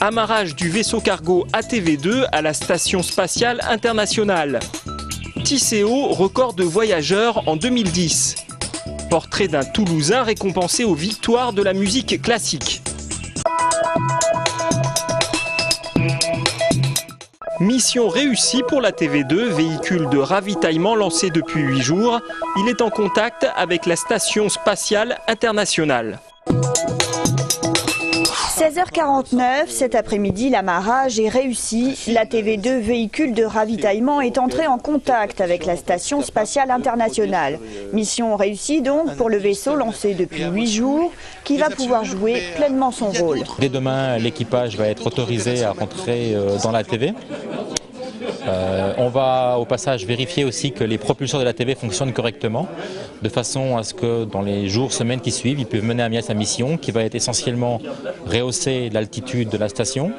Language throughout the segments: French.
Amarrage du vaisseau cargo ATV2 à la Station spatiale internationale. Tisséo, record de voyageurs en 2010. Portrait d'un Toulousain récompensé aux victoires de la musique classique. Mission réussie pour la TV2, véhicule de ravitaillement lancé depuis 8 jours. Il est en contact avec la Station spatiale internationale. 16h49, cet après-midi, l'amarrage est réussi. La TV2, véhicule de ravitaillement, est entrée en contact avec la Station spatiale internationale. Mission réussie donc pour le vaisseau lancé depuis 8 jours, qui va pouvoir jouer pleinement son rôle. Dès demain, l'équipage va être autorisé à rentrer dans la TV. On va au passage vérifier aussi que les propulseurs de la TV fonctionnent correctement, de façon à ce que dans les jours, semaines qui suivent, il peut mener à bien sa mission, qui va être essentiellement rehausser l'altitude de la station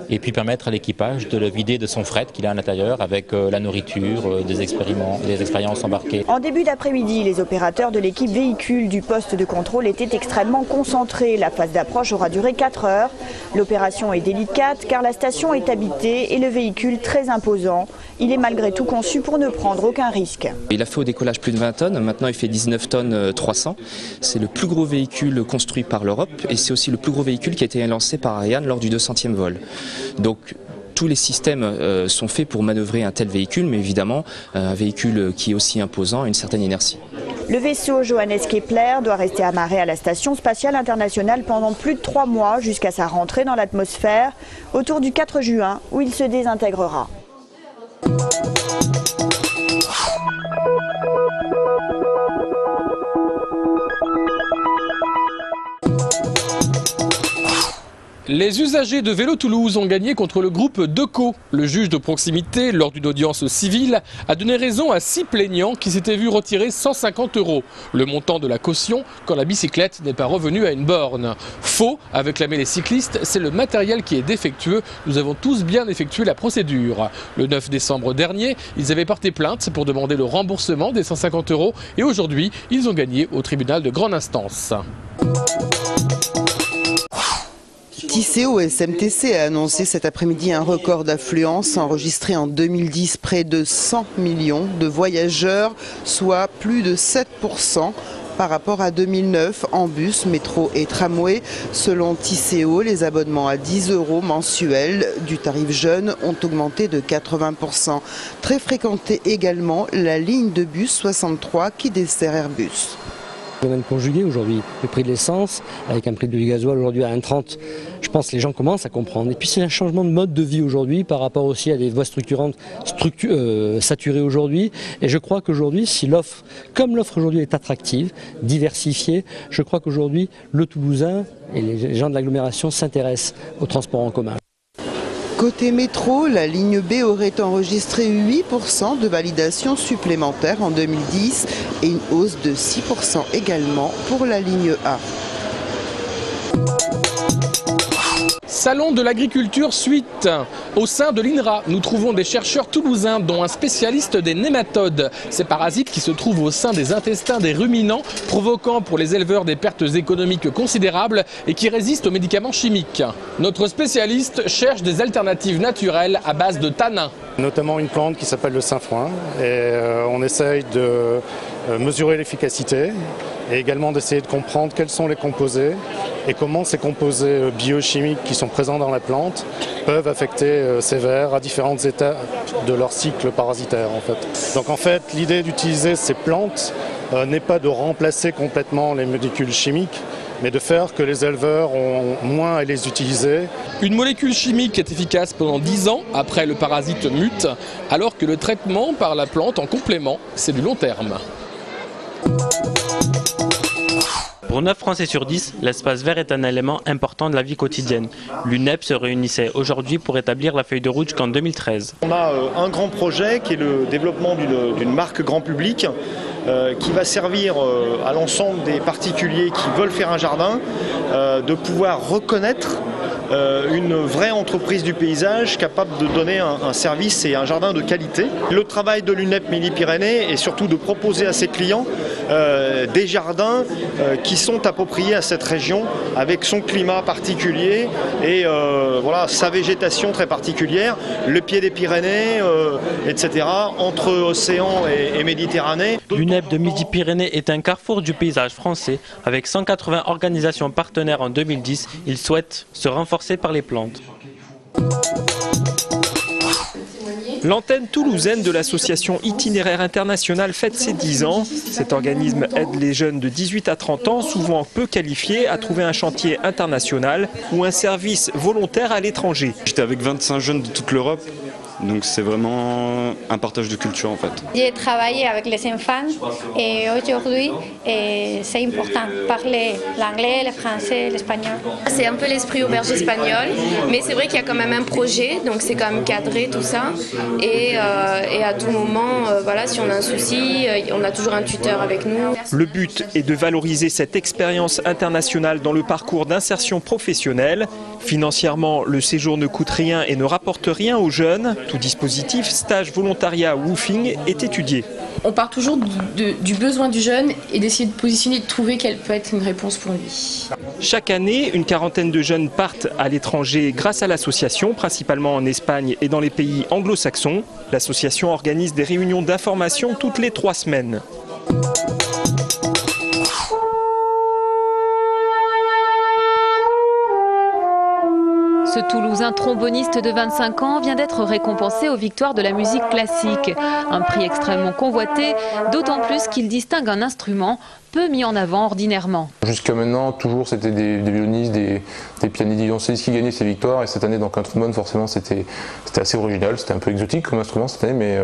et puis permettre à l'équipage de le vider de son fret qu'il a à l'intérieur avec la nourriture, des expériences embarquées. En début d'après-midi, les opérateurs de l'équipe véhicule du poste de contrôle étaient extrêmement concentrés. La phase d'approche aura duré 4 heures. L'opération est délicate car la station est habitée et le véhicule très imposant. Il est malgré tout conçu pour ne prendre aucun risque. Il a fait au décollage plus de 20 tonnes, maintenant il fait 19 tonnes 300. C'est le plus gros véhicule construit par l'Europe et c'est aussi le plus gros véhicule qui a été lancé par Ariane lors du 200e vol. Donc tous les systèmes sont faits pour manœuvrer un tel véhicule, mais évidemment un véhicule qui est aussi imposant a une certaine inertie. Le vaisseau Johannes Kepler doit rester amarré à la Station spatiale internationale pendant plus de 3 mois jusqu'à sa rentrée dans l'atmosphère autour du 4 juin où il se désintégrera. Les usagers de Vélo Toulouse ont gagné contre le groupe Deco. Le juge de proximité, lors d'une audience civile, a donné raison à 6 plaignants qui s'étaient vus retirer 150 €, le montant de la caution quand la bicyclette n'est pas revenue à une borne. Faux, avait clamé les cyclistes, c'est le matériel qui est défectueux. Nous avons tous bien effectué la procédure. Le 9 décembre dernier, ils avaient porté plainte pour demander le remboursement des 150 € et aujourd'hui, ils ont gagné au tribunal de grande instance. Tisséo SMTC a annoncé cet après-midi un record d'affluence enregistré en 2010, près de 100 millions de voyageurs, soit plus de 7% par rapport à 2009 en bus, métro et tramway. Selon Tisséo, les abonnements à 10 € mensuels du tarif jeune ont augmenté de 80%. Très fréquentée également la ligne de bus 63 qui dessert Airbus. Phénomène conjugué aujourd'hui, le prix de l'essence, avec un prix du gasoil aujourd'hui à 1,30, je pense que les gens commencent à comprendre. Et puis c'est un changement de mode de vie aujourd'hui par rapport aussi à des voies structurantes saturées aujourd'hui. Et je crois qu'aujourd'hui, si l'offre, comme l'offre aujourd'hui est attractive, diversifiée, je crois qu'aujourd'hui, le Toulousain et les gens de l'agglomération s'intéressent au transport en commun. Côté métro, la ligne B aurait enregistré 8% de validation supplémentaire en 2010 et une hausse de 6% également pour la ligne A. Salon de l'agriculture suite. Au sein de l'INRA, nous trouvons des chercheurs toulousains, dont un spécialiste des nématodes. Ces parasites qui se trouvent au sein des intestins des ruminants, provoquant pour les éleveurs des pertes économiques considérables et qui résistent aux médicaments chimiques. Notre spécialiste cherche des alternatives naturelles à base de tanins. Notamment une plante qui s'appelle le sainfoin. Et on essaye de mesurer l'efficacité et également d'essayer de comprendre quels sont les composés et comment ces composés biochimiques qui sont présents dans la plante peuvent affecter ces vers à différentes étapes de leur cycle parasitaire en fait. Donc en fait, l'idée d'utiliser ces plantes n'est pas de remplacer complètement les molécules chimiques, mais de faire que les éleveurs ont moins à les utiliser. Une molécule chimique est efficace pendant 10 ans après le parasite mute, alors que le traitement par la plante en complément, c'est du long terme. Pour 9 Français sur 10, l'espace vert est un élément important de la vie quotidienne. L'UNEP se réunissait aujourd'hui pour établir la feuille de route jusqu'en 2013. On a un grand projet qui est le développement d'une marque grand public qui va servir à l'ensemble des particuliers qui veulent faire un jardin de pouvoir reconnaître une vraie entreprise du paysage capable de donner un service et un jardin de qualité. Le travail de l'UNEP Midi-Pyrénées est surtout de proposer à ses clients des jardins qui sont appropriés à cette région avec son climat particulier et voilà, sa végétation très particulière, le pied des Pyrénées, etc., entre océan et Méditerranée. L'UNEP de Midi-Pyrénées est un carrefour du paysage français. Avec 180 organisations partenaires en 2010, il souhaite se renforcer par les plantes. L'antenne toulousaine de l'association Itinéraire International fête ses 10 ans. Cet organisme aide les jeunes de 18 à 30 ans, souvent peu qualifiés, à trouver un chantier international ou un service volontaire à l'étranger. J'étais avec 25 jeunes de toute l'Europe. Donc c'est vraiment un partage de culture en fait. J'ai travaillé avec les enfants et aujourd'hui c'est important de parler l'anglais, le français, l'espagnol. C'est un peu l'esprit auberge espagnol, mais c'est vrai qu'il y a quand même un projet, donc c'est quand même cadré tout ça. Et à tout moment, voilà, si on a un souci, on a toujours un tuteur avec nous. Le but est de valoriser cette expérience internationale dans le parcours d'insertion professionnelle. Financièrement, le séjour ne coûte rien et ne rapporte rien aux jeunes. Tout dispositif, stage, volontariat ou woofing est étudié. On part toujours du besoin du jeune et d'essayer de positionner, de trouver quelle peut être une réponse pour lui. Chaque année, une quarantaine de jeunes partent à l'étranger grâce à l'association, principalement en Espagne et dans les pays anglo-saxons. L'association organise des réunions d'information toutes les 3 semaines. Ce Toulousain tromboniste de 25 ans vient d'être récompensé aux victoires de la musique classique. Un prix extrêmement convoité, d'autant plus qu'il distingue un instrument peu mis en avant ordinairement. Jusqu'à maintenant, toujours c'était des violonistes, des pianistes, des violoncellistes qui gagnaient ces victoires. Et cette année, donc un trombone, forcément, c'était assez original. C'était un peu exotique comme instrument cette année, mais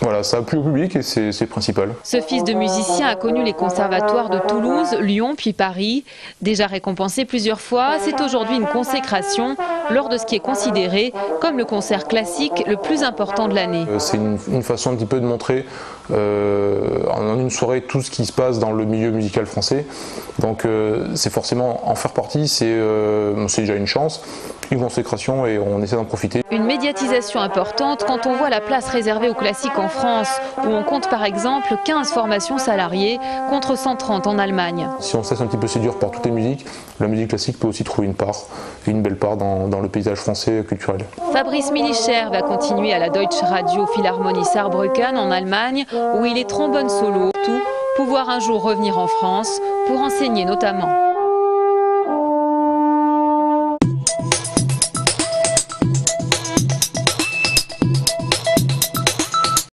voilà, ça a plu au public et c'est le principal. Ce fils de musicien a connu les conservatoires de Toulouse, Lyon puis Paris. Déjà récompensé plusieurs fois, c'est aujourd'hui une consécration lors de ce qui est considéré comme le concert classique le plus important de l'année. C'est une façon un petit peu de montrer en une soirée tout ce qui se passe dans le milieu musical français. Donc c'est forcément en faire partie, c'est déjà une chance, une consécration et on essaie d'en profiter. Une médiatisation importante quand on voit la place réservée aux classiques en France, où on compte par exemple 15 formations salariées contre 130 en Allemagne. Si on se laisse un petit peu séduire par toutes les musiques, la musique classique peut aussi trouver une belle part dans le paysage français culturel. Fabrice Millicher va continuer à la Deutsche Radio Philharmonie Saarbrücken en Allemagne, où il est trombone solo, tout pouvoir un jour revenir en France pour enseigner notamment.